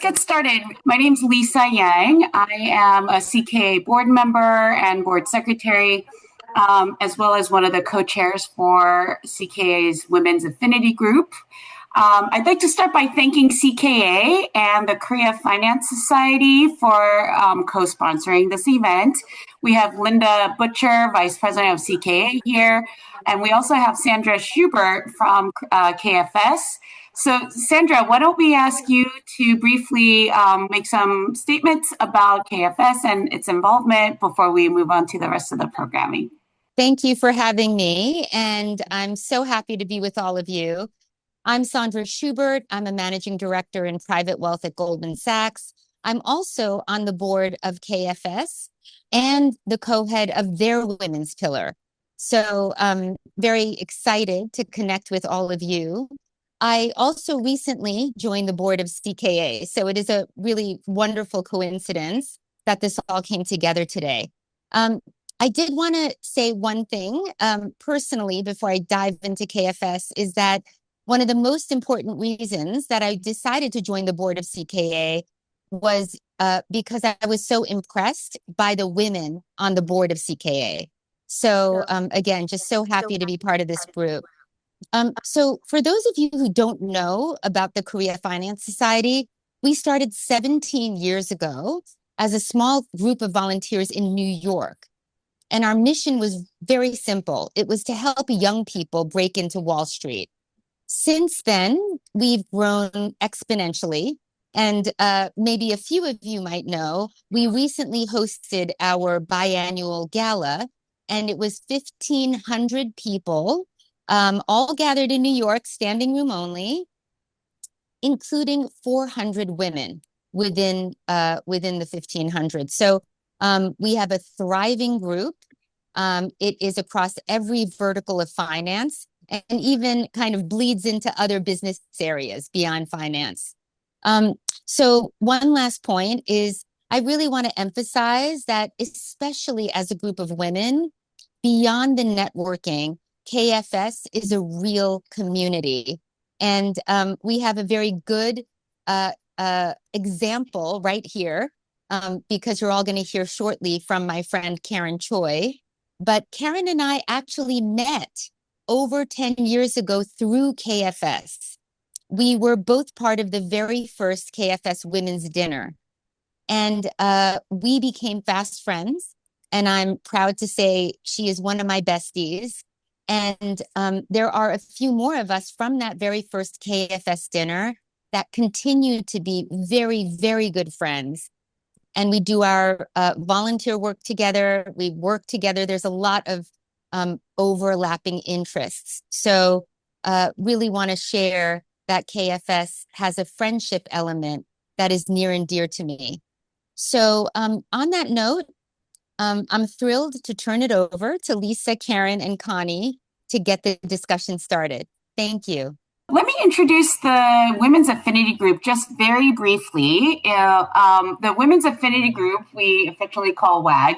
get started. My name's Lisa Yang. I am a CKA board member and board secretary, as well as one of the co-chairs for CKA's Women's Affinity Group. I'd like to start by thanking CKA and the Korea Finance Society for co-sponsoring this event. We have Linda Butcher, Vice President of CKA here, and we also have Sandra Schubert from KFS. So, Sandra, why don't we ask you to briefly make some statements about KFS and its involvement before we move on to the rest of the programming. Thank you for having me, and I'm so happy to be with all of you. I'm Sandra Schubert. I'm a managing director in private wealth at Goldman Sachs. I'm also on the board of KFS and the co-head of their women's pillar. So I'm very excited to connect with all of you. I also recently joined the board of CKA, so it is a really wonderful coincidence that this all came together today. I did want to say one thing personally before I dive into KFS is that one of the most important reasons that I decided to join the board of CKA was because I was so impressed by the women on the board of CKA. So again, just so happy to be part of this group. So for those of you who don't know about the Korea Finance Society, we started 17 years ago as a small group of volunteers in New York. And our mission was very simple. It was to help young people break into Wall Street. Since then, we've grown exponentially. And maybe a few of you might know, we recently hosted our biannual gala, and it was 1,500 people all gathered in New York, standing room only, including 400 women within the 1,500. So we have a thriving group. It is across every vertical of finance and even kind of bleeds into other business areas beyond finance. So one last point is I really want to emphasize that, especially as a group of women, beyond the networking, KFS is a real community. And we have a very good example right here, because you're all going to hear shortly from my friend Karen Choi. But Karen and I actually met over 10 years ago through KFS. We were both part of the very first KFS Women's Dinner. And we became fast friends. And I'm proud to say she is one of my besties. And there are a few more of us from that very first KFS dinner that continue to be very, very good friends. And we do our volunteer work together. We work together. There's a lot of overlapping interests. So really want to share that KFS has a friendship element that is near and dear to me. So on that note, I'm thrilled to turn it over to Lisa, Karen, and Connie to get the discussion started. Thank you. Let me introduce the Women's Affinity Group just very briefly. The Women's Affinity Group, we affectionately call WAG,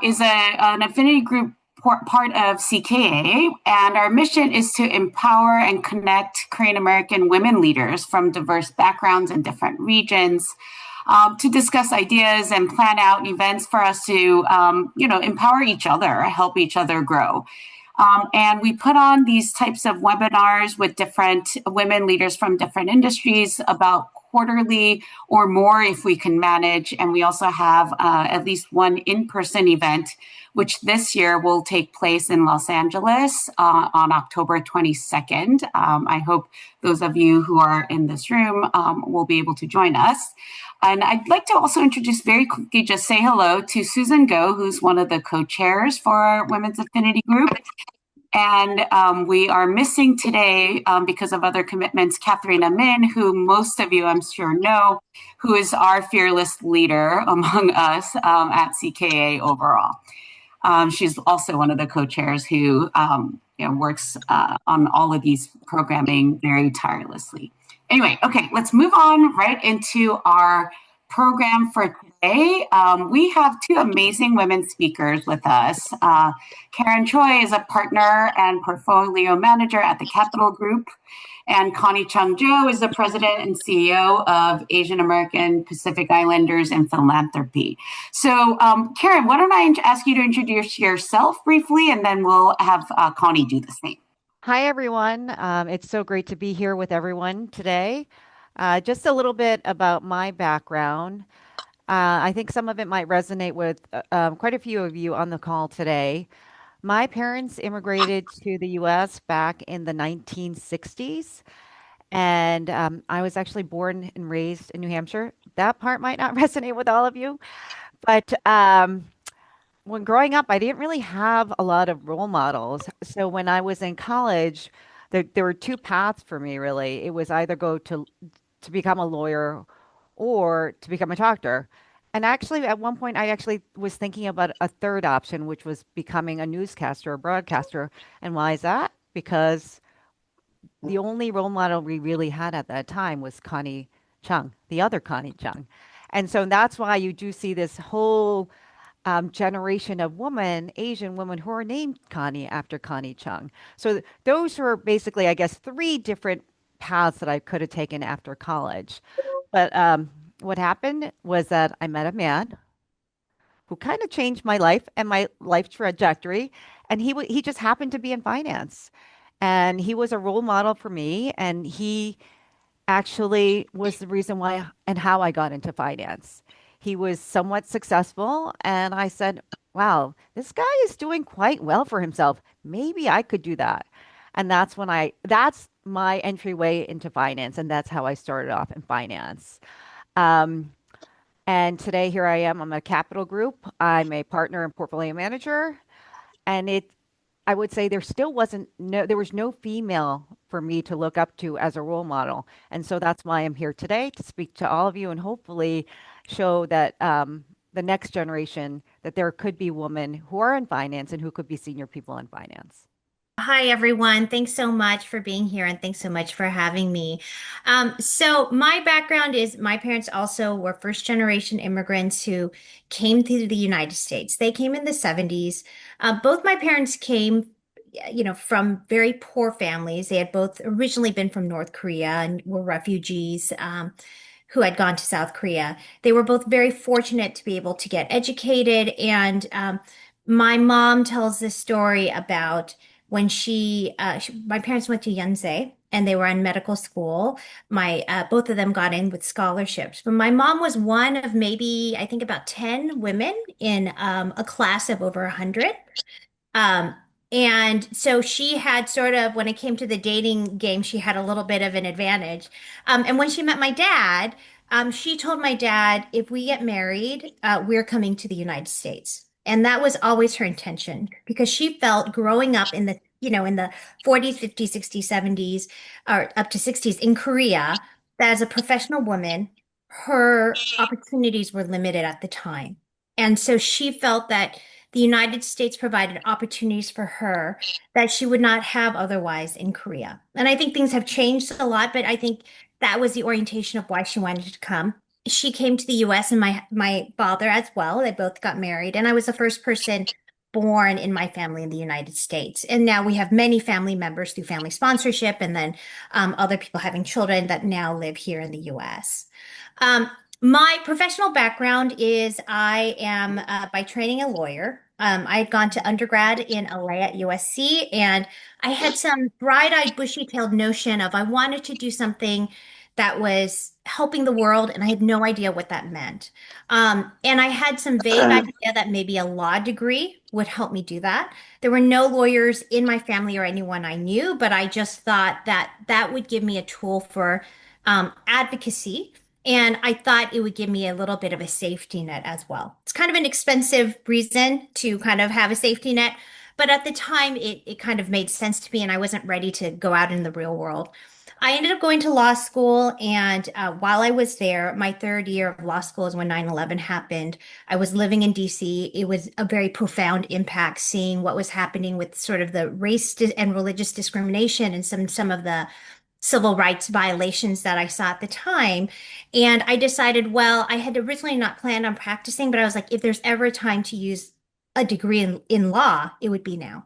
is an affinity group part of CKA, and our mission is to empower and connect Korean American women leaders from diverse backgrounds and different regions to discuss ideas and plan out events for us to, empower each other, help each other grow. And we put on these types of webinars with different women leaders from different industries about quarterly or more if we can manage. And we also have at least one in-person event, which this year will take place in Los Angeles on October 22nd. I hope those of you who are in this room will be able to join us. And I'd like to also introduce very quickly, just say hello to Susan Go, who's one of the co-chairs for our Women's Affinity Group. And we are missing today, because of other commitments, Katharina Min, who most of you, I'm sure, know, who is our fearless leader among us at CKA overall. She's also one of the co-chairs who works on all of these programming very tirelessly. Anyway, okay, let's move on right into our program for today. We have two amazing women speakers with us. Karen Choi is a partner and portfolio manager at the Capital Group, and Connie Chung-Joe is the president and CEO of Asian American Pacific Islanders and Philanthropy. So, Karen, why don't I ask you to introduce yourself briefly, and then we'll have Connie do the same. Hi, everyone. It's so great to be here with everyone today. Just a little bit about my background. I think some of it might resonate with quite a few of you on the call today. My parents immigrated to the US back in the 1960s, and I was actually born and raised in New Hampshire. That part might not resonate with all of you, but when growing up, I didn't really have a lot of role models. So when I was in college, there were two paths for me, really. It was either go to become a lawyer or to become a doctor. And actually, at one point, I actually was thinking about a third option, which was becoming a newscaster or broadcaster. And why is that? Because the only role model we really had at that time was Connie Chung, the other Connie Chung. And so that's why you do see this whole generation of women, Asian women who are named Connie after Connie Chung. So those were basically, I guess, three different paths that I could have taken after college. But what happened was that I met a man who kind of changed my life and my life trajectory, and he just happened to be in finance, and he was a role model for me, and he actually was the reason why and how I got into finance. He was somewhat successful, and I said, wow, this guy is doing quite well for himself. Maybe I could do that. And that's my entryway into finance, and that's how I started off in finance. Um, and today, here I am. I'm a Capital Group. I'm a partner and portfolio manager, and I would say there was no female for me to look up to as a role model. And so that's why I'm here today to speak to all of you and hopefully show that the next generation that there could be women who are in finance and who could be senior people in finance. Hi, everyone. Thanks so much for being here and thanks so much for having me. So my background is my parents also were first generation immigrants who came to the United States. They came in the 70s. Both my parents came, from very poor families. They had both originally been from North Korea and were refugees. Who had gone to South Korea. They were both very fortunate to be able to get educated. And my mom tells this story about when my parents went to Yonsei and they were in medical school. Both of them got in with scholarships, but my mom was one of maybe, I think about 10 women in a class of over 100. Um, and so she had sort of, when it came to the dating game, she had a little bit of an advantage. And when she met my dad, she told my dad, if we get married, we're coming to the United States. And that was always her intention because she felt growing up in the 40s, 50s, 60s, 70s, or up to 60s in Korea, that as a professional woman, her opportunities were limited at the time. And so she felt that the United States provided opportunities for her that she would not have otherwise in Korea. And I think things have changed a lot, but I think that was the orientation of why she wanted to come. She came to the US and my father as well. They both got married, and I was the first person born in my family in the United States. And now we have many family members through family sponsorship, and then other people having children that now live here in the US. Um, my professional background is I am by training a lawyer. I had gone to undergrad in LA at USC, and I had some bright-eyed, bushy-tailed notion of I wanted to do something that was helping the world, and I had no idea what that meant. And I had some vague idea that maybe a law degree would help me do that. There were no lawyers in my family or anyone I knew, but I just thought that that would give me a tool for advocacy. And I thought it would give me a little bit of a safety net as well. It's kind of an expensive reason to kind of have a safety net, but at the time it kind of made sense to me and I wasn't ready to go out in the real world. I ended up going to law school, and while I was there, my third year of law school is when 9/11 happened. I was living in DC. It was a very profound impact seeing what was happening with sort of the and religious discrimination and some of the civil rights violations that I saw at the time. And I decided, well, I had originally not planned on practicing, but I was like, if there's ever a time to use a degree in law, it would be now.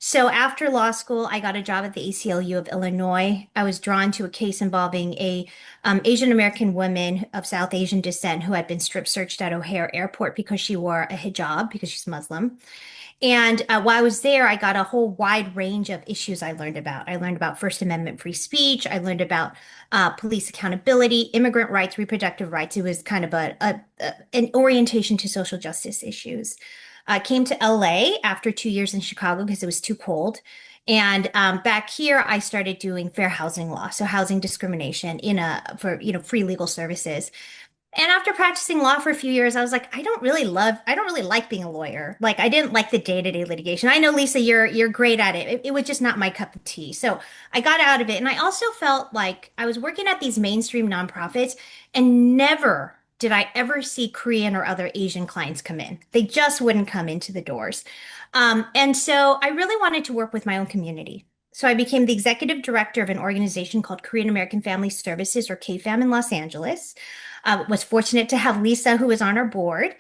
So after law school, I got a job at the ACLU of Illinois. I was drawn to a case involving a Asian American woman of South Asian descent who had been strip searched at O'Hare Airport because she wore a hijab because she's Muslim. And while I was there, I got a whole wide range of issues I learned about. I learned about First Amendment free speech. I learned about police accountability, immigrant rights, reproductive rights. It was kind of an orientation to social justice issues. I came to LA after 2 years in Chicago because it was too cold. And back here, I started doing fair housing law, so housing discrimination for free legal services. And after practicing law for a few years, I was like, I don't really like being a lawyer. Like, I didn't like the day-to-day litigation. I know, Lisa, you're great at it. It was just not my cup of tea. So I got out of it. And I also felt like I was working at these mainstream nonprofits, and never did I ever see Korean or other Asian clients come in. They just wouldn't come into the doors. And so I really wanted to work with my own community. So I became the executive director of an organization called Korean American Family Services, or KFAM, in Los Angeles. Was fortunate to have Lisa, who was on our board,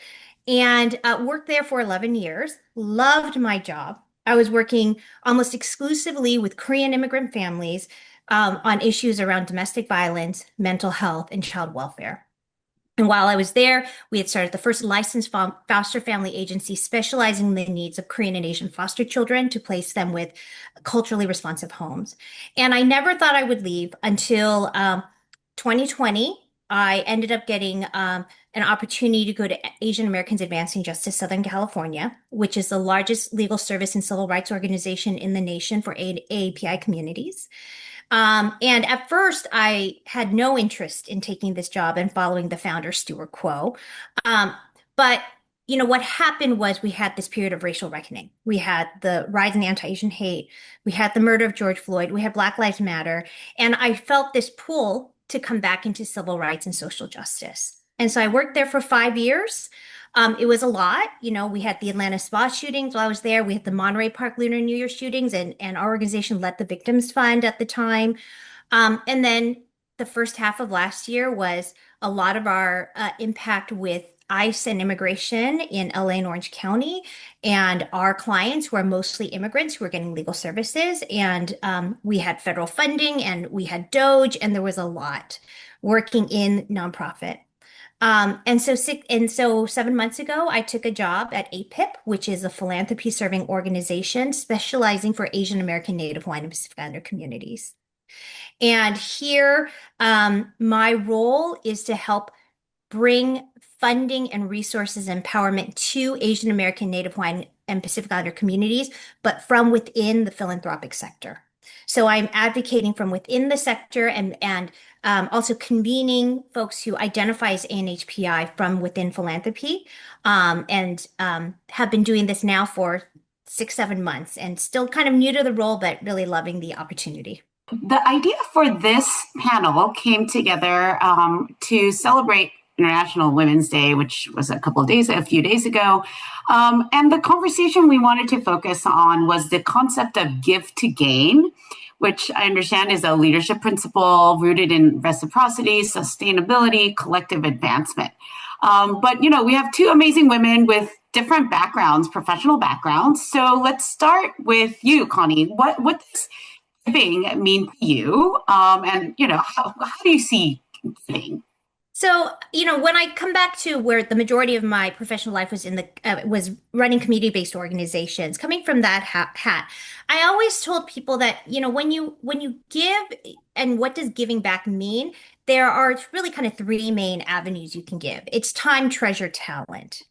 and worked there for 11 years. Loved my job. I was working almost exclusively with Korean immigrant families on issues around domestic violence, mental health, and child welfare. And while I was there, we had started the first licensed foster family agency specializing in the needs of Korean and Asian foster children to place them with culturally responsive homes. And I never thought I would leave until 2020. I ended up getting an opportunity to go to Asian Americans Advancing Justice Southern California, which is the largest legal service and civil rights organization in the nation for AAPI communities. And at first, I had no interest in taking this job and following the founder, Stuart Quo. But what happened was we had this period of racial reckoning. We had the rise in anti-Asian hate. We had the murder of George Floyd. We had Black Lives Matter. And I felt this pull to come back into civil rights and social justice. And so I worked there for 5 years. It was a lot. We had the Atlanta spa shootings while I was there. We had the Monterey Park Lunar New Year shootings, and our organization led the Victims Fund at the time. And then the first half of last year was a lot of our impact with ICE and immigration in LA and Orange County. And our clients were mostly immigrants who were getting legal services. And we had federal funding, and we had DOGE, and there was a lot working in nonprofit. And so 7 months ago, I took a job at APIP, which is a philanthropy serving organization specializing for Asian American, Native Hawaiian, and Pacific Islander communities. And here, my role is to help bring funding and resources empowerment to Asian American, Native Hawaiian, and Pacific Islander communities, but from within the philanthropic sector. So I'm advocating from within the sector and also convening folks who identify as ANHPI from within philanthropy, and have been doing this now for 6, 7 months, and still kind of new to the role, but really loving the opportunity. The idea for this panel came together to celebrate International Women's Day, which was a few days ago. And the conversation we wanted to focus on was the concept of give to gain, which I understand is a leadership principle rooted in reciprocity, sustainability, collective advancement. But we have two amazing women with different backgrounds, professional backgrounds. So let's start with you, Connie. What does giving mean to you? And how do you see giving? So, when I come back to where the majority of my professional life was was running community-based organizations, coming from that hat, I always told people that, when you give, and what does giving back mean? There are really kind of three main avenues you can give. It's time, treasure, talent.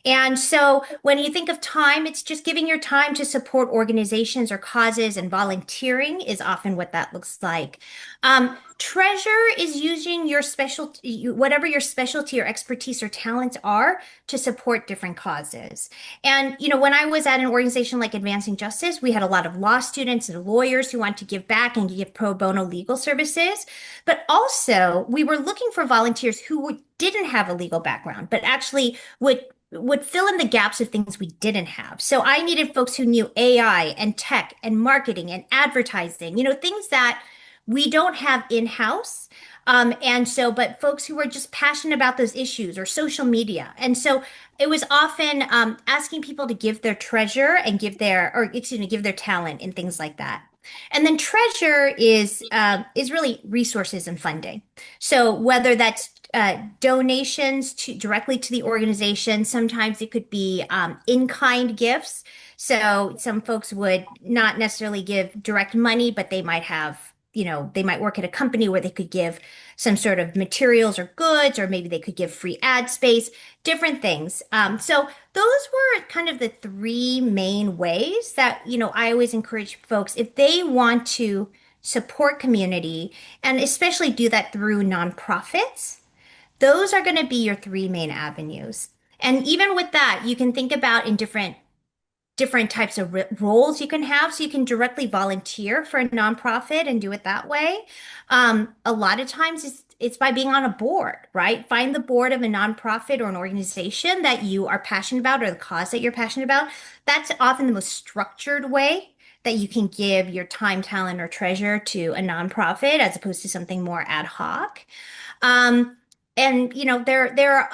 And so when you think of time, it's just giving your time to support organizations or causes, and volunteering is often what that looks like. Treasure is using your whatever your specialty or expertise or talents are to support different causes. And, when I was at an organization like Advancing Justice, we had a lot of law students and lawyers who wanted to give back and give pro bono legal services. But also, we were looking for volunteers who didn't have a legal background, but actually would fill in the gaps of things we didn't have. So I needed folks who knew AI and tech and marketing and advertising, things that we don't have in-house. And so, but folks who are just passionate about those issues or social media. And so it was often asking people to give their treasure and give their talent and things like that. And then treasure is really resources and funding. So whether that's donations to directly to the organization, sometimes it could be in-kind gifts. So some folks would not necessarily give direct money, but they might have, they might work at a company where they could give some sort of materials or goods, or maybe they could give free ad space, different things. So those were kind of the three main ways that, I always encourage folks if they want to support community and especially do that through nonprofits, those are going to be your three main avenues. And even with that, you can think about in different types of roles you can have. So you can directly volunteer for a nonprofit and do it that way. A lot of times it's by being on a board, right? Find the board of a nonprofit or an organization that you are passionate about or the cause that you're passionate about. That's often the most structured way that you can give your time, talent, or treasure to a nonprofit as opposed to something more ad hoc. And there are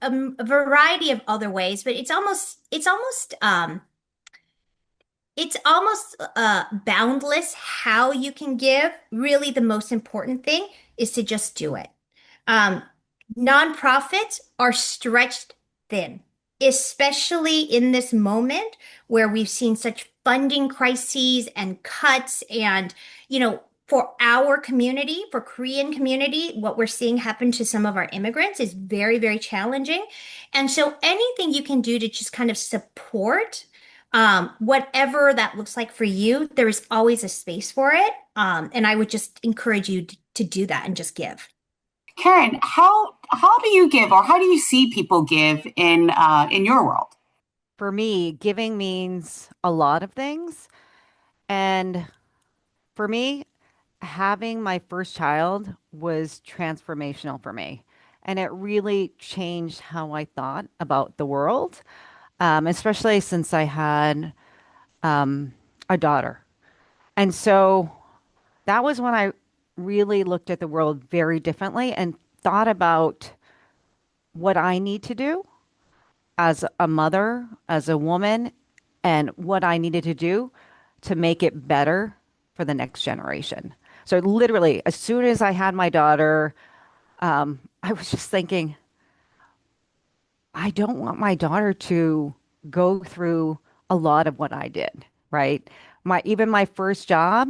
a variety of other ways, but it's almost boundless how you can give. Really, the most important thing is to just do it. Um, Nonprofits are stretched thin, especially in this moment where we've seen such funding crises and cuts and, for our community, for Korean community, what we're seeing happen to some of our immigrants is very, very challenging. And so anything you can do to just kind of support whatever that looks like for you, there is always a space for it. And I would just encourage you to do that and just give. Karen, how do you give, or how do you see people give in your world? For me, giving means a lot of things. And for me, having my first child was transformational for me. And it really changed how I thought about the world, especially since I had a daughter. And so that was when I really looked at the world very differently and thought about what I need to do as a mother, as a woman, and what I needed to do to make it better for the next generation. So literally, as soon as I had my daughter, I was just thinking, I don't want my daughter to go through a lot of what I did, right? Even my first job,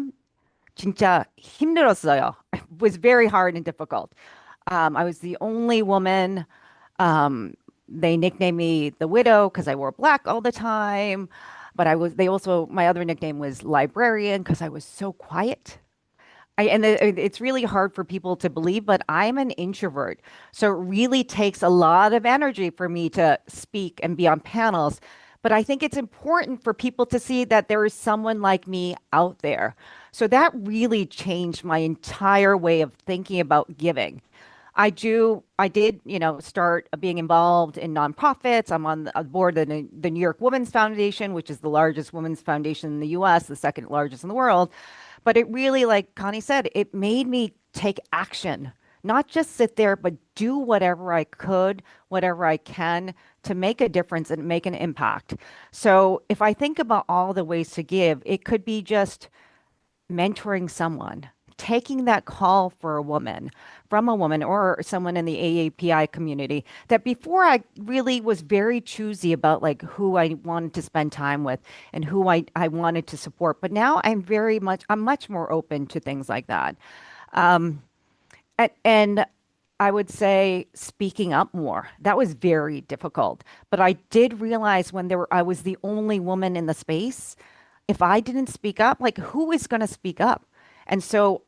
진짜 힘들었어요. It was very hard and difficult. I was the only woman. They nicknamed me the widow because I wore black all the time. But my other nickname was librarian because I was so quiet. It's really hard for people to believe, but I'm an introvert. So it really takes a lot of energy for me to speak and be on panels. But I think it's important for people to see that there is someone like me out there. So that really changed my entire way of thinking about giving. I did, start being involved in nonprofits. I'm on the board of the New York Women's Foundation, which is the largest women's foundation in the US, the second largest in the world. But it really, like Connie said, it made me take action, not just sit there, but do whatever I could, whatever I can to make a difference and make an impact. So if I think about all the ways to give, it could be just mentoring someone, taking that call for a woman from a woman or someone in the AAPI community that before I really was very choosy about like who I wanted to spend time with and who I wanted to support. But now I'm much more open to things like that. And I would say speaking up more. That was very difficult. But I did realize I was the only woman in the space. If I didn't speak up, like who is going to speak up? And so,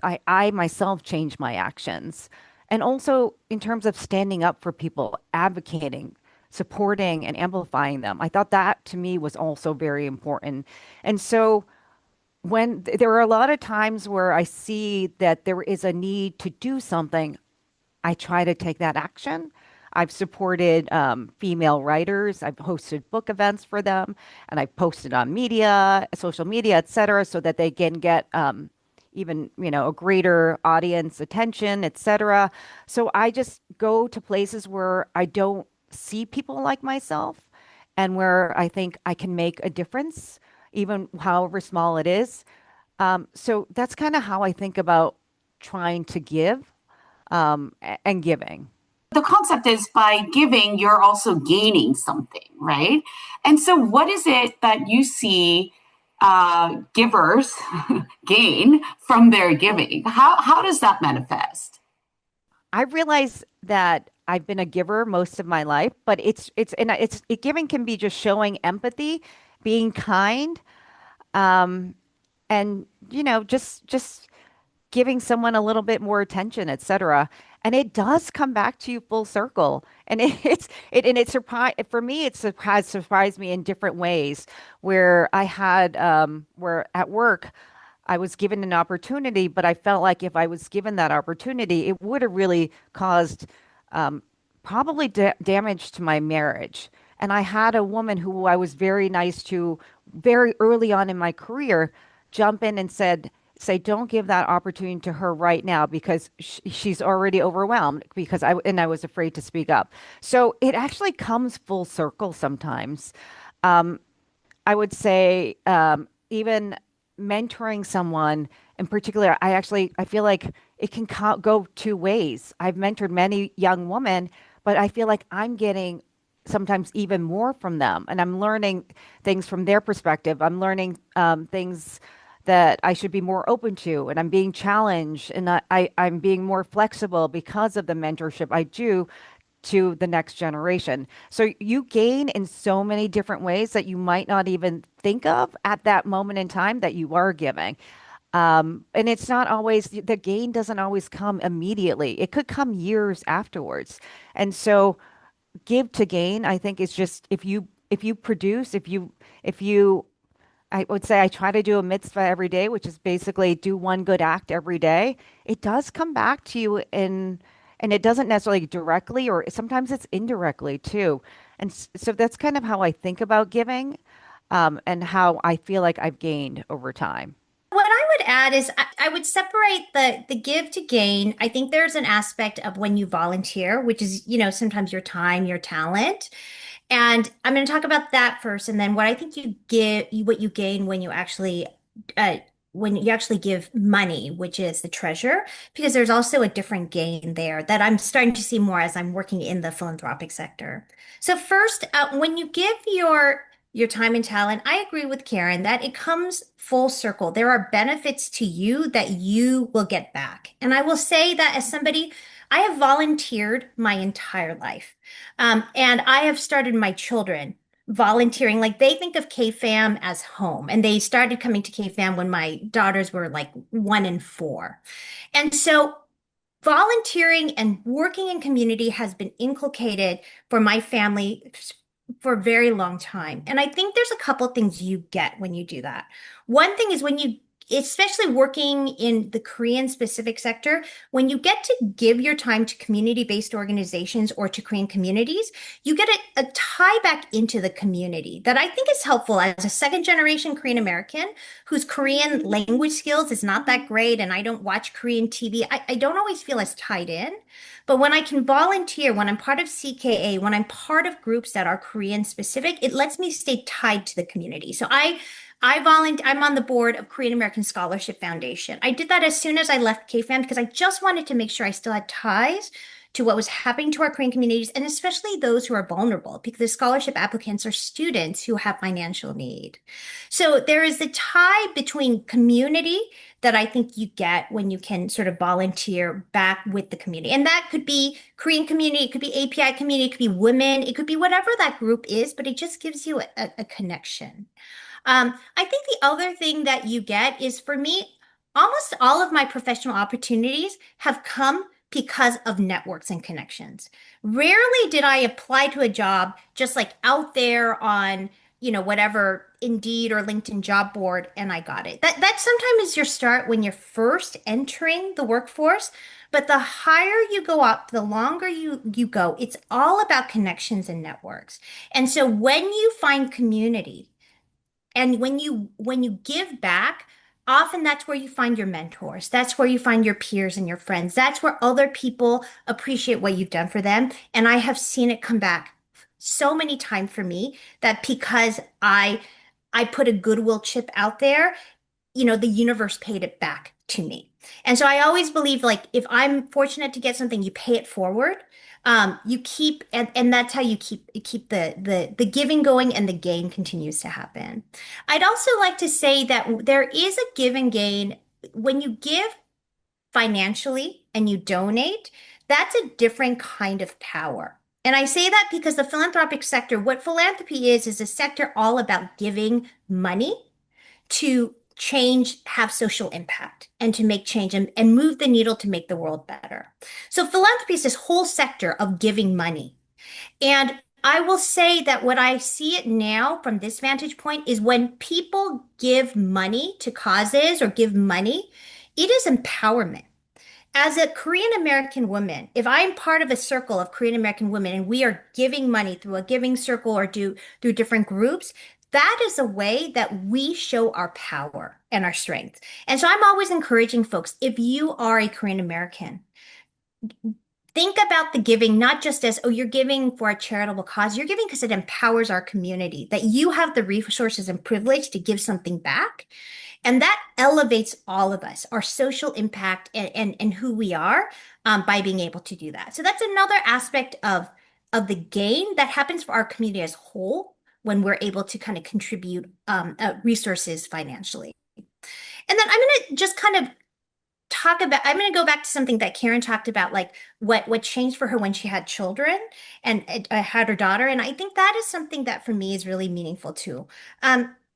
I myself changed my actions. And also in terms of standing up for people, advocating, supporting, and amplifying them. I thought that to me was also very important. And so when there are a lot of times where I see that there is a need to do something, I try to take that action. I've supported female writers. I've hosted book events for them, and I've posted on media, social media, et cetera, so that they can get even, a greater audience attention, etc. So I just go to places where I don't see people like myself and where I think I can make a difference, even however small it is. So that's kind of how I think about trying to give and giving. The concept is by giving, you're also gaining something, right? And so, what is it that you see givers gain from their giving? How does that manifest? I realize that I've been a giver most of my life, but giving can be just showing empathy, being kind, um, and just giving someone a little bit more attention, etc. And it does come back to you full circle. And it surprised for me. Has surprised me in different ways. Where I had where at work, I was given an opportunity, but I felt like if I was given that opportunity, it would have really caused um, probably damage to my marriage. And I had a woman who I was very nice to very early on in my career jump in and say, don't give that opportunity to her right now because she's already overwhelmed because I was afraid to speak up. So it actually comes full circle sometimes. Um, I would say even mentoring someone in particular, I feel like it can go two ways. I've mentored many young women, but I feel like I'm getting sometimes even more from them, and I'm learning things from their perspective. I'm learning things that I should be more open to, and I'm being challenged, and I'm being more flexible because of the mentorship I do to the next generation. So you gain in so many different ways that you might not even think of at that moment in time that you are giving. And it's not always, the gain doesn't always come immediately. It could come years afterwards. And so give to gain, I think is just if you produce, if you I would say I try to do a mitzvah every day, which is basically do one good act every day. It does come back to you and it doesn't necessarily directly, or sometimes it's indirectly too. And so that's kind of how I think about giving, and how I feel like I've gained over time. What I would add is I would separate the give to gain. I think there's an aspect of when you volunteer, which is, sometimes your time, your talent. And I'm going to talk about that first, and then what I think what you gain uh, when you actually give money, which is the treasure, because there's also a different gain there that I'm starting to see more as I'm working in the philanthropic sector. So first, when you give your time and talent, I agree with Karen that it comes full circle. There are benefits to you that you will get back, and I will say that as somebody. I have volunteered my entire life. And I have started my children volunteering. Like they think of KFAM as home, and they started coming to KFAM when my daughters were like 1 and 4. And so volunteering and working in community has been inculcated for my family for a very long time. And I think there's a couple things you get when you do that. One thing is when you especially working in the Korean specific sector, when you get to give your time to community-based organizations or to Korean communities, you get a tie back into the community that I think is helpful as a second generation Korean American whose Korean language skills is not that great and I don't watch Korean TV. I don't always feel as tied in. But when I can volunteer, when I'm part of CKA, when I'm part of groups that are Korean specific, it lets me stay tied to the community. So I'm on the board of Korean American Scholarship Foundation. I did that as soon as I left KFAM because I just wanted to make sure I still had ties to what was happening to our Korean communities, and especially those who are vulnerable, because the scholarship applicants are students who have financial need. So there is a tie between community that I think you get when you can sort of volunteer back with the community. And that could be Korean community, it could be API community, it could be women, it could be whatever that group is, but it just gives you a connection. I think the other thing that you get is for me, almost all of my professional opportunities have come because of networks and connections. Rarely did I apply to a job just like out there on, whatever Indeed or LinkedIn job board and I got it. That sometimes is your start when you're first entering the workforce. But the higher you go up, the longer you go, it's all about connections and networks. And so when you find community, and when you give back, often that's where you find your mentors. That's where you find your peers and your friends. That's where other people appreciate what you've done for them. And I have seen it come back so many times for me that because I put a goodwill chip out there, the universe paid it back to me. And so I always believe like if I'm fortunate to get something, you pay it forward. You keep and that's how you keep the giving going and the gain continues to happen. I'd also like to say that there is a give and gain when you give financially and you donate, that's a different kind of power. And I say that because the philanthropic sector, what philanthropy is a sector all about giving money to change, have social impact, and to make change and move the needle to make the world better. So philanthropy is this whole sector of giving money. And I will say that what I see it now from this vantage point is when people give money to causes or give money, it is empowerment. As a Korean American woman, if I'm part of a circle of Korean American women and we are giving money through a giving circle or through different groups, that is a way that we show our power and our strength. And so I'm always encouraging folks, if you are a Korean American, think about the giving not just as, oh, you're giving for a charitable cause. You're giving because it empowers our community, that you have the resources and privilege to give something back. And that elevates all of us, our social impact and who we are by being able to do that. So that's another aspect of the gain that happens for our community as a whole when we're able to kind of contribute resources financially. And then I'm going to just kind of I'm going to go back to something that Karen talked about, like what changed for her when she had children and had her daughter. And I think that is something that for me is really meaningful too.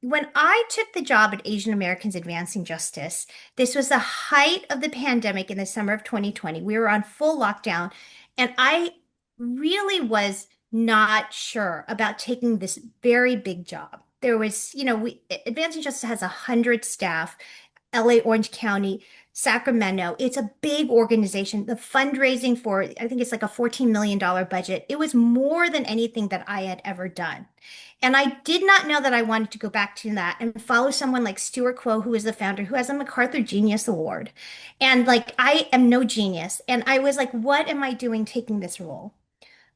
When I took the job at Asian Americans Advancing Justice, this was the height of the pandemic in the summer of 2020. We were on full lockdown, and I really was not sure about taking this very big job. There was, Advancing Justice has 100 staff, LA, Orange County, Sacramento. It's a big organization. The fundraising for, I think it's like a $14 million budget. It was more than anything that I had ever done. And I did not know that I wanted to go back to that and follow someone like Stuart Quo, who is the founder, who has a MacArthur Genius Award. And like, I am no genius. And I was like, what am I doing taking this role?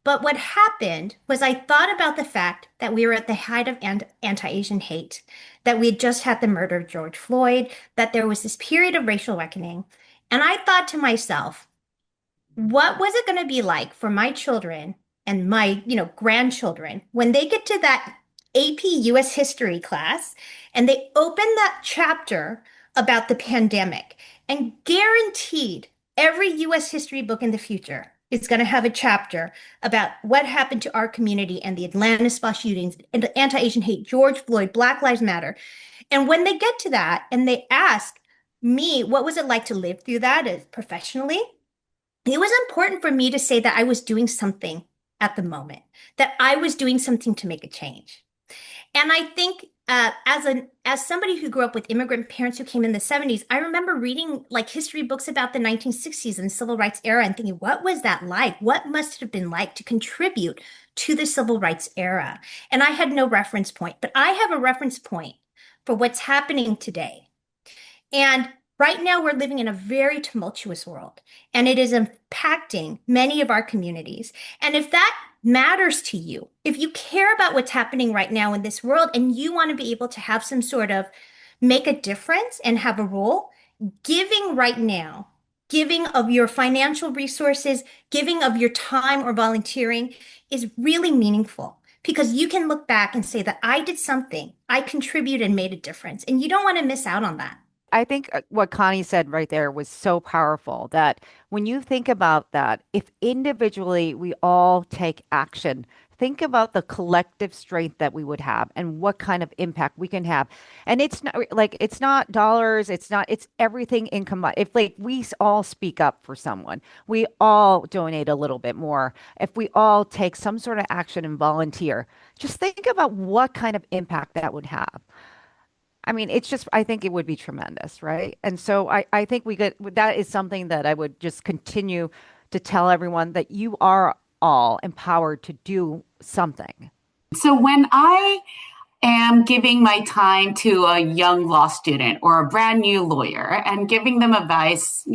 But what happened was I thought about the fact that we were at the height of anti-Asian hate, that we had just had the murder of George Floyd, that there was this period of racial reckoning. And I thought to myself, what was it going to be like for my children and my, grandchildren when they get to that AP US history class and they open that chapter about the pandemic, and guaranteed every US history book in the future is going to have a chapter about what happened to our community and the Atlanta spa shootings and the anti-Asian hate, George Floyd, Black Lives Matter. And when they get to that and they ask me, what was it like to live through that professionally? It was important for me to say that I was doing something at the moment, that I was doing something to make a change. And I think as somebody who grew up with immigrant parents who came in the 70s, I remember reading like history books about the 1960s and the civil rights era and thinking, what was that like? What must it have been like to contribute to the civil rights era? And I had no reference point, but I have a reference point for what's happening today. And right now we're living in a very tumultuous world, and it is impacting many of our communities. And if that matters to you, if you care about what's happening right now in this world and you want to be able to have some sort of make a difference and have a role, giving right now, giving of your financial resources, giving of your time or volunteering is really meaningful because you can look back and say that I did something, I contributed and made a difference, and you don't want to miss out on that. I think what Connie said right there was so powerful that when you think about that, if individually we all take action, think about the collective strength that we would have and what kind of impact we can have. And it's not dollars, it's everything in combined. If like we all speak up for someone, we all donate a little bit more. If we all take some sort of action and volunteer, just think about what kind of impact that would have. I mean, I think it would be tremendous, right? And so I think that is something that I would just continue to tell everyone that you are all empowered to do something. So when I am giving my time to a young law student or a brand new lawyer and giving them advice,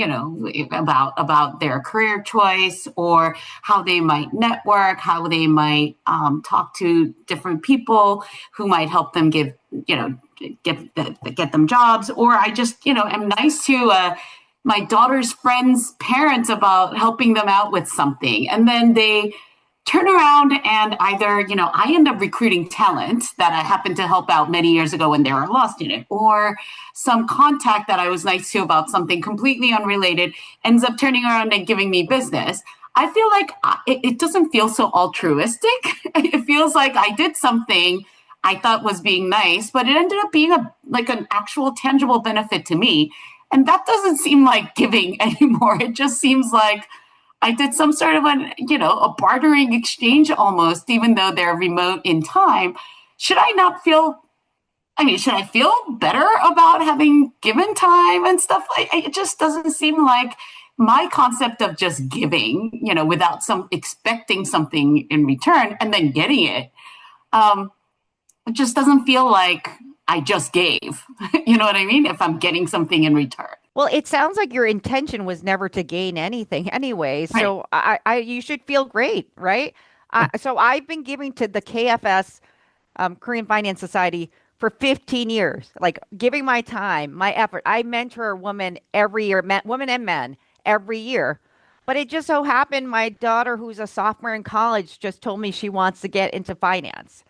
about their career choice or how they might network, how they might talk to different people who might help them get them jobs, or I just, am nice to my daughter's friends' parents about helping them out with something. And then they turn around and either, I end up recruiting talent that I happened to help out many years ago when they were a law student, or some contact that I was nice to about something completely unrelated ends up turning around and giving me business. I feel like it doesn't feel so altruistic. It feels like I did something I thought was being nice, but it ended up being an actual tangible benefit to me. And that doesn't seem like giving anymore. It just seems like I did some sort of a bartering exchange almost, even though they're remote in time. Should I not feel, should I feel better about having given time and stuff? It just doesn't seem like my concept of just giving, without expecting something in return and then getting it. It just doesn't feel like I just gave. You know what I mean? If I'm getting something in return. Well, it sounds like your intention was never to gain anything anyway. Right. So you should feel great, right? So I've been giving to the KFS, Korean Finance Society, for 15 years, like giving my time, my effort. I mentor a woman every year, women and men every year. But it just so happened my daughter, who's a sophomore in college, just told me she wants to get into finance.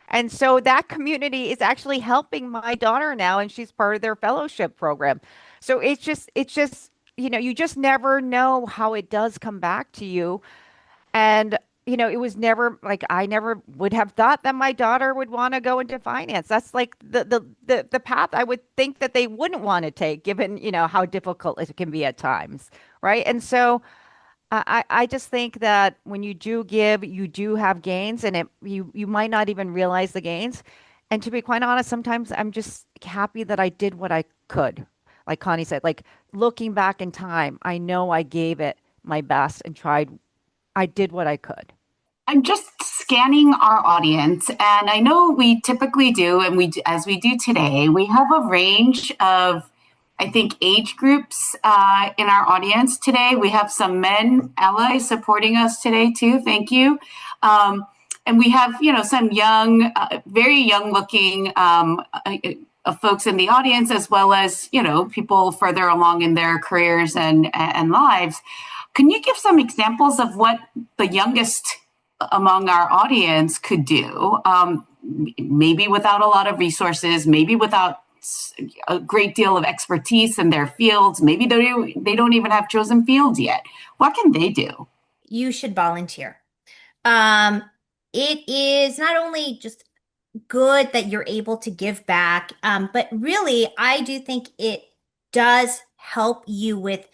And so that community is actually helping my daughter now, and she's part of their fellowship program. So it's just, you just never know how it does come back to you. And, it was never like I never would have thought that my daughter would want to go into finance. That's like the path I would think that they wouldn't want to take, given, how difficult it can be at times. Right. And so I just think that when you do give, you do have gains, and you might not even realize the gains. And to be quite honest, sometimes I'm just happy that I did what I could. Like Connie said, like looking back in time, I know I gave it my best and tried. I did what I could. I'm just scanning our audience, and I know we typically do, and as we do today, we have a range of, I think, age groups in our audience today. We have some men allies supporting us today too. Thank you. And we have, some young, very young looking folks in the audience, as well as, people further along in their careers and lives. Can you give some examples of what the youngest among our audience could do? Maybe without a lot of resources, maybe without a great deal of expertise in their fields. Maybe they don't even have chosen fields yet. What can they do? You should volunteer. It is not only just good that you're able to give back, but really, I do think it does help you with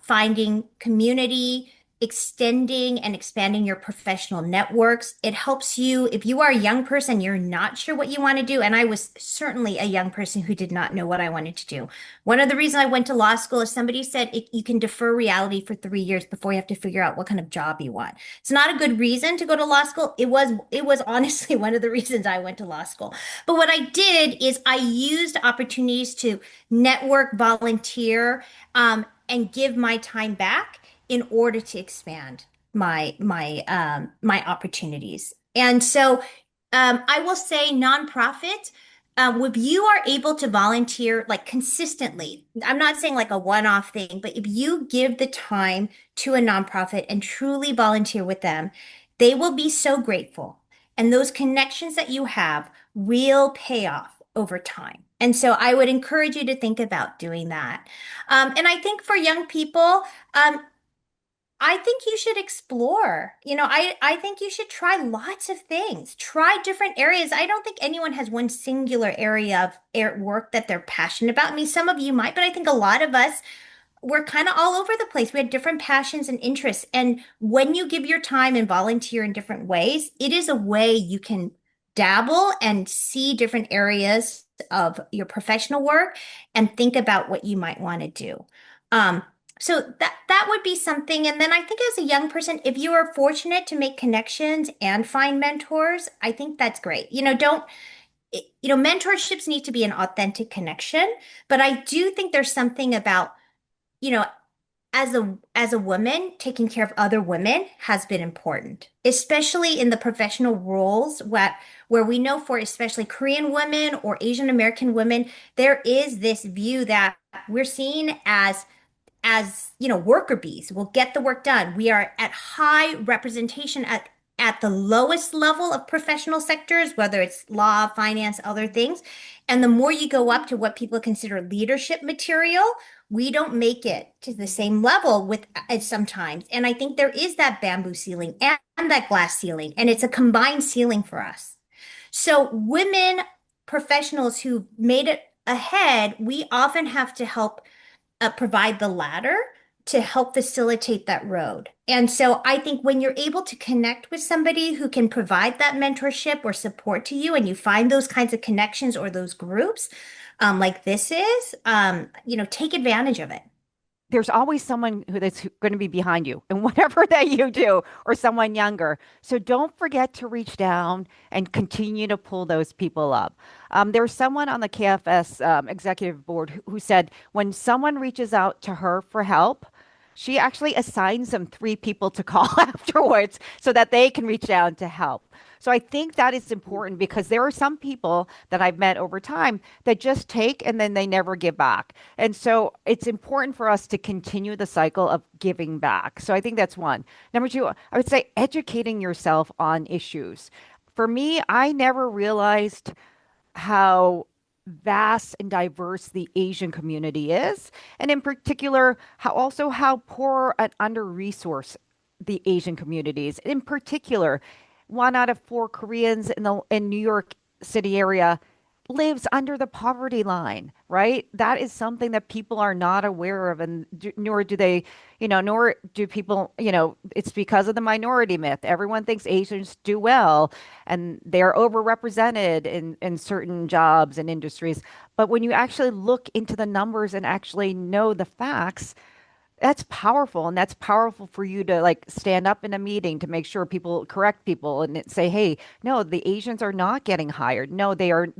finding community, extending and expanding your professional networks. It helps you if you are a young person, you're not sure what you want to do. And I was certainly a young person who did not know what I wanted to do. One of the reasons I went to law school is somebody said you can defer reality for 3 years before you have to figure out what kind of job you want. It's not a good reason to go to law school. It was honestly one of the reasons I went to law school. But what I did is I used opportunities to network, volunteer, and give my time back in order to expand my opportunities. And so I will say nonprofit, if you are able to volunteer like consistently, I'm not saying like a one-off thing, but if you give the time to a nonprofit and truly volunteer with them, they will be so grateful. And those connections that you have will pay off over time. And so I would encourage you to think about doing that. And I think for young people, I think you should explore. I think you should try lots of things. Try different areas. I don't think anyone has one singular area of work that they're passionate about. I mean, some of you might, but I think a lot of us, we're kind of all over the place. We had different passions and interests. And when you give your time and volunteer in different ways, it is a way you can dabble and see different areas of your professional work and think about what you might want to do. So that would be something. And then I think as a young person, if you are fortunate to make connections and find mentors, I think that's great. mentorships need to be an authentic connection, but I do think there's something about, you know, as a woman, taking care of other women has been important, especially in the professional roles where we know for especially Korean women or Asian American women, there is this view that we're seen as worker bees. We'll get the work done. We are at high representation at the lowest level of professional sectors, whether it's law, finance, other things. And the more you go up to what people consider leadership material, we don't make it to the same level with sometimes. And I think there is that bamboo ceiling and that glass ceiling, and it's a combined ceiling for us. So women professionals who made it ahead, we often have to help provide the ladder to help facilitate that road. And so I think when you're able to connect with somebody who can provide that mentorship or support to you, and you find those kinds of connections or those groups, like this is, take advantage of it. There's always someone that's going to be behind you and whatever that you do, or someone younger. So don't forget to reach down and continue to pull those people up. There's someone on the KFS executive board who said when someone reaches out to her for help, she actually assigns them three people to call afterwards so that they can reach out to help. So I think that is important because there are some people that I've met over time that just take and then they never give back. And so it's important for us to continue the cycle of giving back. So I think that's one. Number two, I would say educating yourself on issues. For me, I never realized how vast and diverse the Asian community is, and in particular, how poor and under-resourced the Asian communities. In particular, one out of four Koreans in New York City area lives under the poverty line, right? That is something that people are not aware of, and nor do they, nor do people, it's because of the minority myth. Everyone thinks Asians do well, and they're overrepresented in certain jobs and industries. But when you actually look into the numbers and actually know the facts, that's powerful, and that's powerful for you to like stand up in a meeting to make sure people correct people and say, hey, no, the Asians are not getting hired. No, they're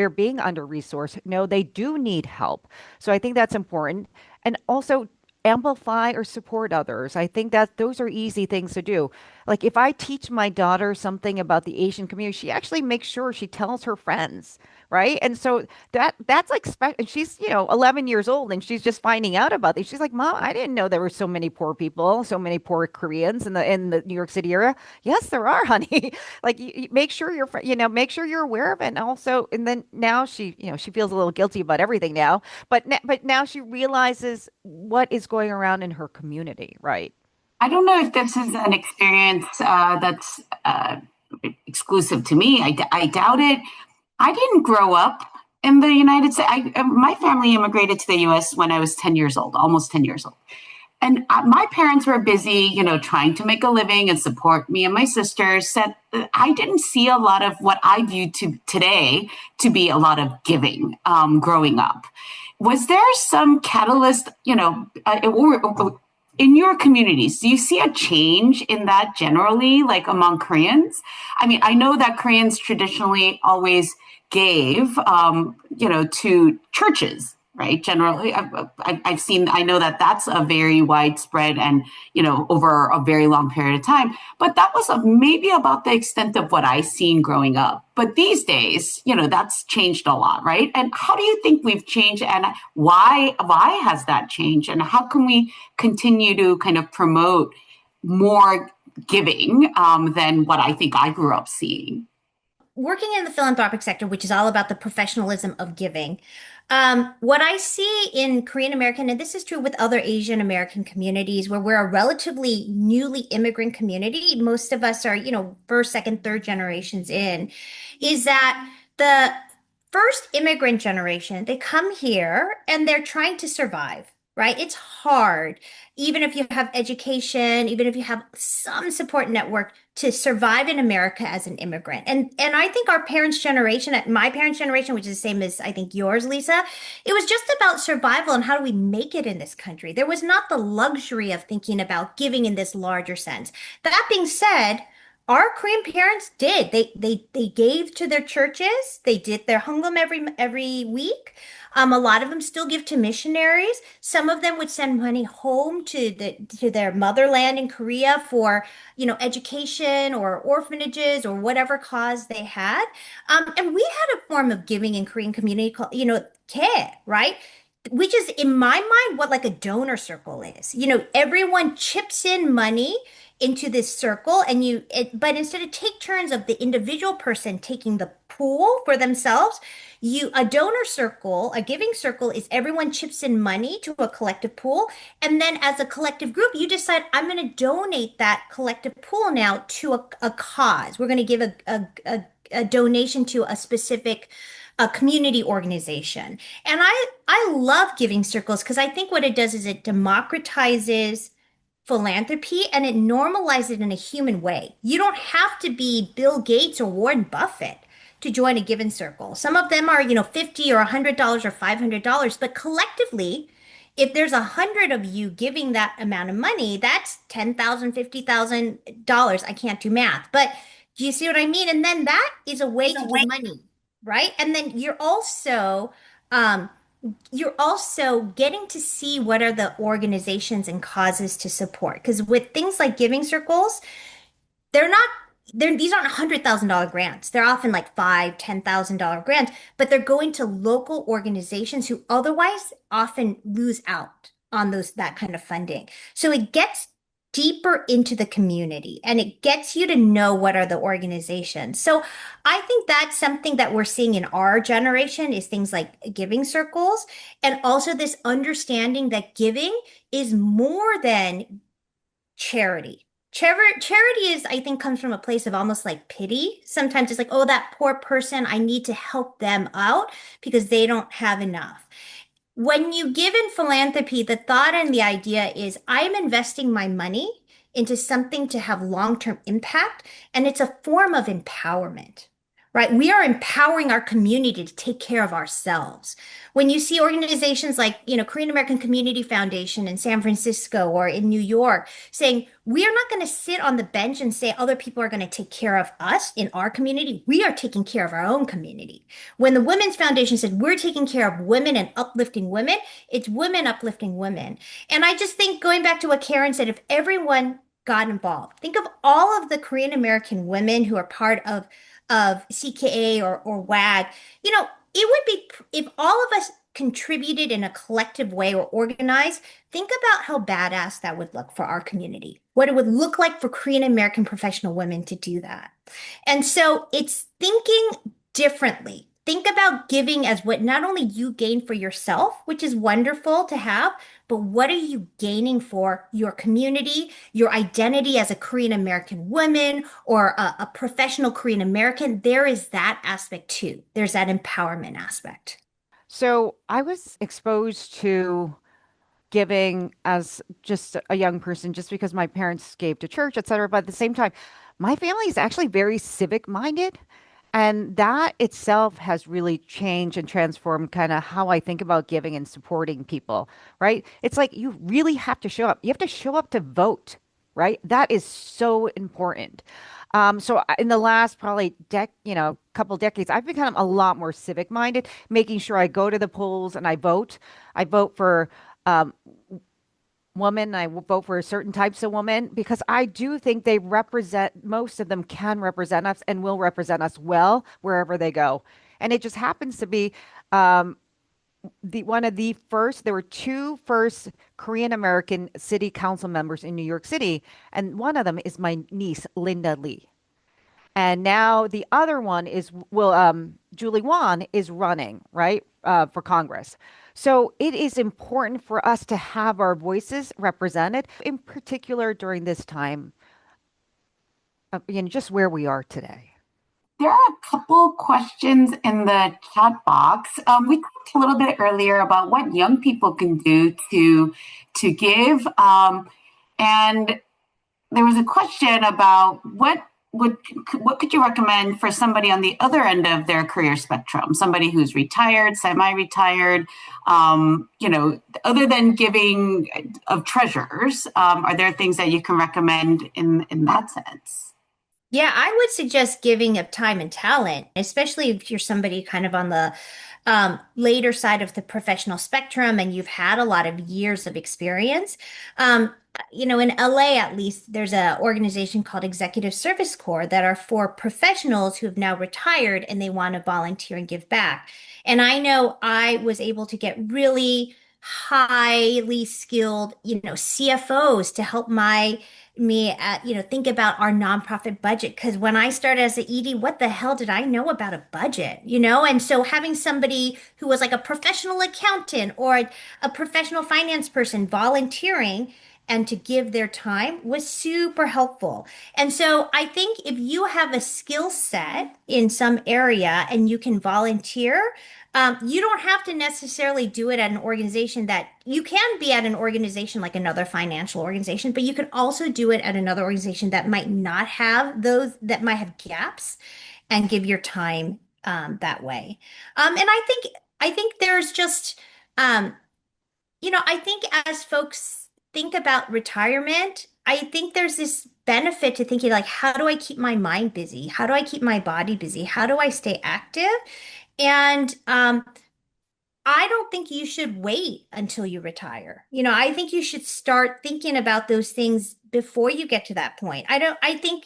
being under resourced. No, they do need help. So I think that's important. And also amplify or support others. I think that those are easy things to do. Like if I teach my daughter something about the Asian community, she actually makes sure she tells her friends, right? And so that's like and she's, 11 years old and she's just finding out about this. She's like, "Mom, I didn't know there were so many poor people, so many poor Koreans in the New York City area." Yes, there are, honey. Like you make sure make sure you're aware of it. And also, and then now she feels a little guilty about everything now, but now she realizes what is going around in her community, right? I don't know if this is an experience that's exclusive to me. I doubt it. I didn't grow up in the United States. My family immigrated to the US when I was 10 years old, almost 10 years old. And my parents were busy, trying to make a living and support me and my sisters. That I didn't see a lot of what I view today to be a lot of giving growing up. Was there some catalyst, in your communities, do you see a change in that generally, like among Koreans? I mean, I know that Koreans traditionally always gave, to churches, right? Generally, I know that that's a very widespread and, over a very long period of time. But that was maybe about the extent of what I seen growing up. But these days, that's changed a lot, right? And how do you think we've changed, and why has that changed? And how can we continue to kind of promote more giving than what I think I grew up seeing? Working in the philanthropic sector, which is all about the professionalism of giving, what I see in Korean American, and this is true with other Asian American communities where we're a relatively newly immigrant community, most of us are, first, second, third generations in, is that the first immigrant generation, they come here and they're trying to survive. Right? It's hard, even if you have education, even if you have some support network to survive in America as an immigrant. And I think our parents' generation, my parents' generation, which is the same as I think yours, Lisa, it was just about survival and how do we make it in this country. There was not the luxury of thinking about giving in this larger sense. That being said, our Korean parents did. They gave to their churches. They did their hungum every week. A lot of them still give to missionaries. Some of them would send money home to their motherland in Korea for, education or orphanages or whatever cause they had. And we had a form of giving in Korean community called, tae, right? Which is in my mind what like a donor circle is. Everyone chips in money into this circle and but instead of take turns of the individual person taking the pool for themselves, a donor circle, a giving circle is everyone chips in money to a collective pool. And then as a collective group, you decide, I'm going to donate that collective pool now to a cause. We're going to give a donation to a specific community organization. And I love giving circles because I think what it does is it democratizes philanthropy and it normalizes it in a human way. You don't have to be Bill Gates or Warren Buffett to join a given circle. Some of them are, $50 or $100 or $500, but collectively, if there's 100 of you giving that amount of money, that's $10,000, $50,000. I can't do math, but do you see what I mean? And then that is a way to give money, right? And then um, you're also getting to see what are the organizations and causes to support. Because with things like giving circles, they're not these aren't $100,000 grants. They're often like $5, $10,000 grants, but they're going to local organizations who otherwise often lose out on that kind of funding. So it gets deeper into the community and it gets you to know what are the organizations. So I think that's something that we're seeing in our generation is things like giving circles and also this understanding that giving is more than charity. Charity is, I think, comes from a place of almost like pity. Sometimes it's like, oh, that poor person, I need to help them out because they don't have enough. When you give in philanthropy, the thought and the idea is I'm investing my money into something to have long-term impact, and it's a form of empowerment. Right? We are empowering our community to take care of ourselves. When you see organizations like, Korean American Community Foundation in San Francisco or in New York saying, we are not going to sit on the bench and say other people are going to take care of us in our community. We are taking care of our own community. When the Women's Foundation said, we're taking care of women and uplifting women, it's women uplifting women. And I just think going back to what Karen said, if everyone got involved, think of all of the Korean American women who are part of CKA or WAG, it would be if all of us contributed in a collective way or organized, think about how badass that would look for our community, what it would look like for Korean American professional women to do that. And so it's thinking differently. Think about giving as what not only you gain for yourself, which is wonderful to have, but what are you gaining for your community, your identity as a Korean American woman or a professional Korean American? There is that aspect too. There's that empowerment aspect. So I was exposed to giving as just a young person, just because my parents gave to church, et cetera. But at the same time, my family is actually very civic minded. And that itself has really changed and transformed kind of how I think about giving and supporting people, right? It's like you really have to show up. You have to show up to vote, right? That is so important. In the last probably couple decades, I've become a lot more civic minded, making sure I go to the polls and I vote. I vote for um, women. I will vote for certain types of women because I do think they represent, most of them can represent us and will represent us well wherever they go. And it just happens to be there were two first Korean American city council members in New York City. And one of them is my niece, Linda Lee. And now the other one is, Julie Wan is running, right, for Congress. So it is important for us to have our voices represented, in particular during this time, just where we are today. There are a couple questions in the chat box. We talked a little bit earlier about what young people can do to give, and there was a question about what could you recommend for somebody on the other end of their career spectrum, somebody who's retired, semi-retired, other than giving of treasures, are there things that you can recommend in that sense? Yeah, I would suggest giving of time and talent, especially if you're somebody kind of on the later side of the professional spectrum and you've had a lot of years of experience. Um, in LA at least, there's an organization called Executive Service Corps that are for professionals who have now retired and they want to volunteer and give back. And I know I was able to get really highly skilled, CFOs to help me at, think about our nonprofit budget. Because when I started as an ED, what the hell did I know about a budget, And so having somebody who was like a professional accountant or a professional finance person volunteering and to give their time was super helpful. And so I think if you have a skill set in some area and you can volunteer, you don't have to necessarily do it at an organization that you can be at an organization like another financial organization, but you can also do it at another organization that might not have those, that might have gaps and give your time that way. And I think there's just, um, I think as folks think about retirement, I think there's this benefit to thinking like, how do I keep my mind busy? How do I keep my body busy? How do I stay active? And I don't think you should wait until you retire. I think you should start thinking about those things before you get to that point. I think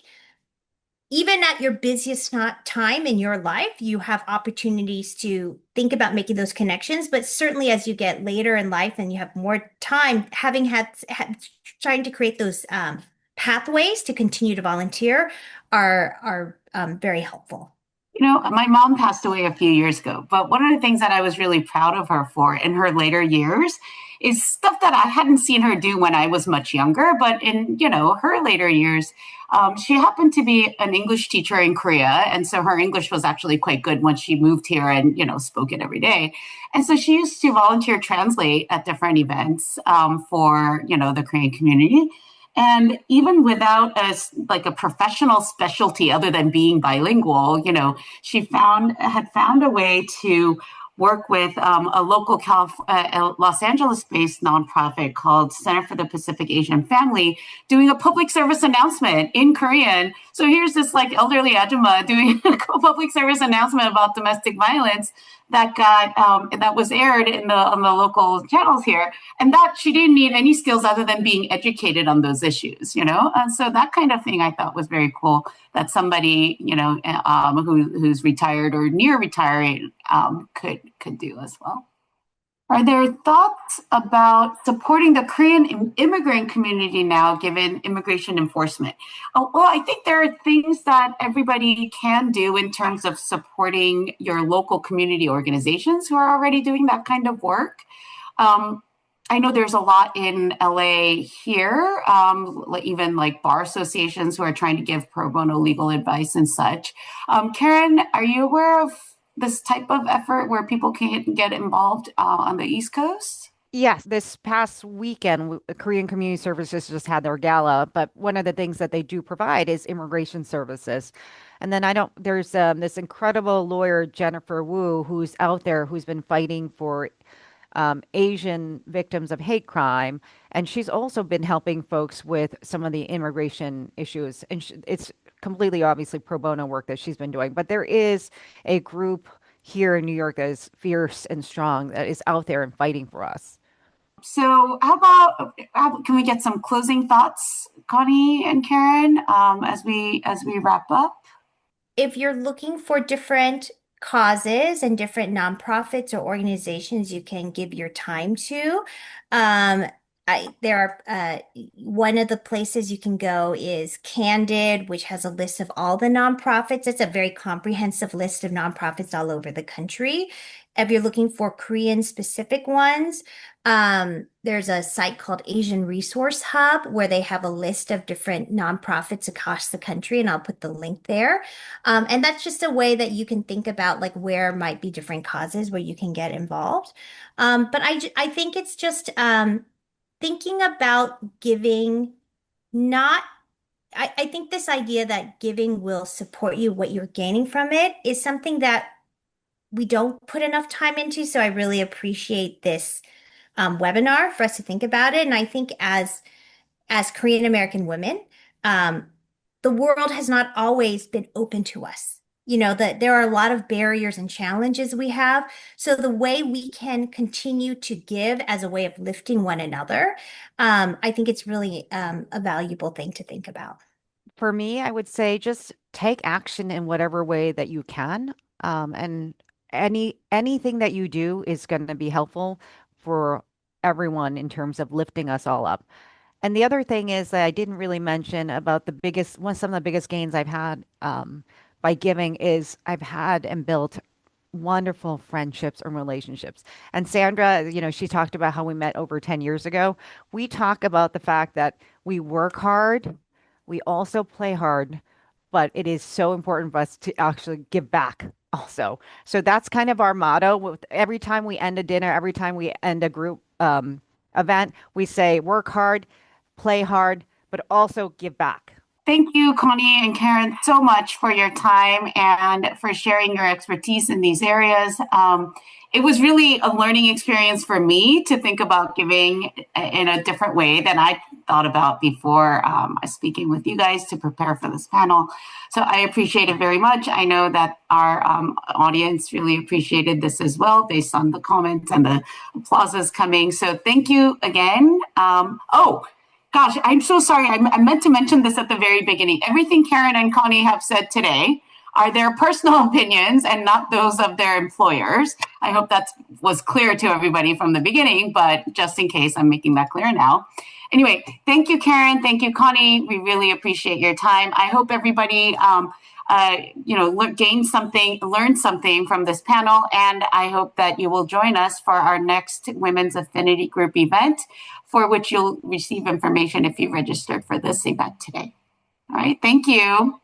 even at your busiest not time in your life, you have opportunities to think about making those connections. But certainly as you get later in life and you have more time, having trying to create those pathways to continue to volunteer are very helpful. My mom passed away a few years ago, but one of the things that I was really proud of her for in her later years is stuff that I hadn't seen her do when I was much younger, but in, her later years, she happened to be an English teacher in Korea. And so her English was actually quite good when she moved here and, spoke it every day. And so she used to volunteer translate at different events for, the Korean community. And even without like a professional specialty other than being bilingual, she had found a way to work with a local Los Angeles-based nonprofit called Center for the Pacific Asian Family, doing a public service announcement in Korean. So here's this like elderly ajumma doing a public service announcement about domestic violence that was aired on the local channels here, and that she didn't need any skills other than being educated on those issues, and so that kind of thing I thought was very cool that somebody who's retired or near retiring could do as well. Are there thoughts about supporting the Korean immigrant community now, given immigration enforcement? Oh, well, I think there are things that everybody can do in terms of supporting your local community organizations who are already doing that kind of work. I know there's a lot in LA here, even like bar associations who are trying to give pro bono legal advice and such. Karen, are you aware of this type of effort where people can get involved on the East Coast? Yes, this past weekend, Korean Community Services just had their gala, but one of the things that they do provide is immigration services. And then there's this incredible lawyer, Jennifer Wu, who's out there, who's been fighting for Asian victims of hate crime. And she's also been helping folks with some of the immigration issues. And it's completely obviously pro bono work that she's been doing. But there is a group here in New York that is fierce and strong, that is out there and fighting for us. So can we get some closing thoughts, Connie and Karen, as we wrap up? If you're looking for different causes and different nonprofits or organizations you can give your time to, there are one of the places you can go is Candid, which has a list of all the nonprofits. It's a very comprehensive list of nonprofits all over the country. If you're looking for Korean specific ones, there's a site called Asian Resource Hub where they have a list of different nonprofits across the country, and I'll put the link there. And that's just a way that you can think about like where might be different causes where you can get involved. But I think it's just thinking about giving, not, I think this idea that giving will support you, what you're gaining from it, is something that we don't put enough time into. So I really appreciate this webinar for us to think about it. And I think as Korean American women, the world has not always been open to us. You know, that there are a lot of barriers and challenges we have. So the way we can continue to give as a way of lifting one another, I think it's really a valuable thing to think about. For me, I would say just take action in whatever way that you can. And anything that you do is going to be helpful for everyone in terms of lifting us all up. And the other thing is that I didn't really mention about some of the biggest gains I've had by giving is I've had and built wonderful friendships and relationships. And Sandra, she talked about how we met over 10 years ago. We talk about the fact that we work hard, we also play hard, but it is so important for us to actually give back also. So that's kind of our motto. Every time we end a dinner, every time we end a group event, we say work hard, play hard, but also give back. Thank you, Connie and Karen, so much for your time and for sharing your expertise in these areas. It was really a learning experience for me to think about giving in a different way than I thought about before speaking with you guys to prepare for this panel. So I appreciate it very much. I know that our audience really appreciated this as well, based on the comments and the applauses coming. So thank you again. Gosh, I'm so sorry. I meant to mention this at the very beginning. Everything Karen and Connie have said today are their personal opinions and not those of their employers. I hope that was clear to everybody from the beginning, but just in case, I'm making that clear now. Anyway, thank you, Karen. Thank you, Connie. We really appreciate your time. I hope everybody learned something from this panel, and I hope that you will join us for our next Women's Affinity Group event, for which you'll receive information if you registered for this event today. All right, thank you.